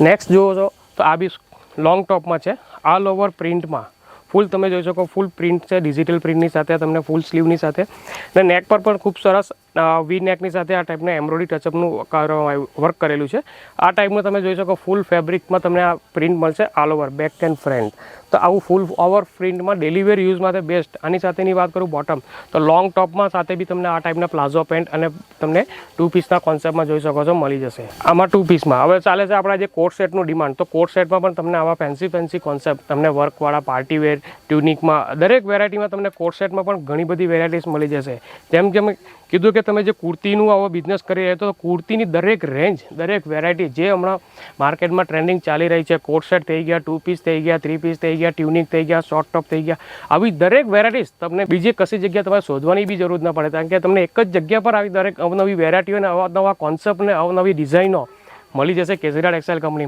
Next જુઓ છો તો આ બી લોંગ ટોપમાં છે, ઓલ ઓવર પ્રિન્ટમાં ફૂલ તમે જોઈ શકો ફૂલ પ્રિન્ટ છે, ડિજિટલ પ્રિન્ટની સાથે તમને ફૂલ સ્લીવની સાથે અને નેક પર પણ ખૂબ સરસ વી નેકની સાથે આ ટાઈપના એમ્બ્રોઇડરી ટચઅપનું વર્ક કરેલું છે. આ ટાઈપનું તમે જોઈ શકો ફૂલ ફેબ્રિકમાં તમને આ પ્રિન્ટ મળશે all over back and front. તો આવું ફૂલ ઓવર પ્રિન્ટમાં ડેલી વેર યુઝ માટે બેસ્ટ. આની સાથેની વાત કરું બોટમ તો લોંગ ટોપમાં સાથે બી તમને આ ટાઈપના પ્લાઝો પેન્ટ અને તમને 2 પીસના કોન્સેપ્ટમાં જોઈ શકો છો મળી જશે. આમાં 2 પીસમાં હવે ચાલે છે આપણા જે કોટ સેટનું ડિમાન્ડ, તો કોટ સેટમાં પણ તમને આવા ફેન્સી કોન્સેપ્ટ તમને વર્કવાળા પાર્ટી વેર ટ્યુનિકમાં દરેક વેરાયટીમાં તમને કોટ સેટમાં પણ ઘણી બધી વેરાયટીઝ મળી જશે. જેમ કે મેં કીધું કે તમે જે કુર્તીનું આવો બિઝનેસ કરી રહ્યા તો કુર્તીની દરેક રેન્જ, દરેક વેરાયટી જે હમણાં માર્કેટમાં ટ્રેન્ડિંગ ચાલી રહી છે, કોટ સેટ થઈ ગયા, 2 પીસ થઈ ગયા, 3 પીસ થઈ ગયા, ટ્યુનિક થઈ ગયા, શોર્ટ ટોપ થઈ ગયા, આવી દરેક વેરાયટીઝ તમને બીજી કશી જગ્યાએ તમારે શોધવાની બી જરૂર ના પડે, કારણ કે તમને એક જ જગ્યા પર આવી દરેક અવનવી વેરાયટીઓ અને અવનવા કોન્સેપ્ટ અને અવનવી ડિઝાઇનો મળી જશે કેસરીયા ટેક્સટાઇલ કંપનીમાં.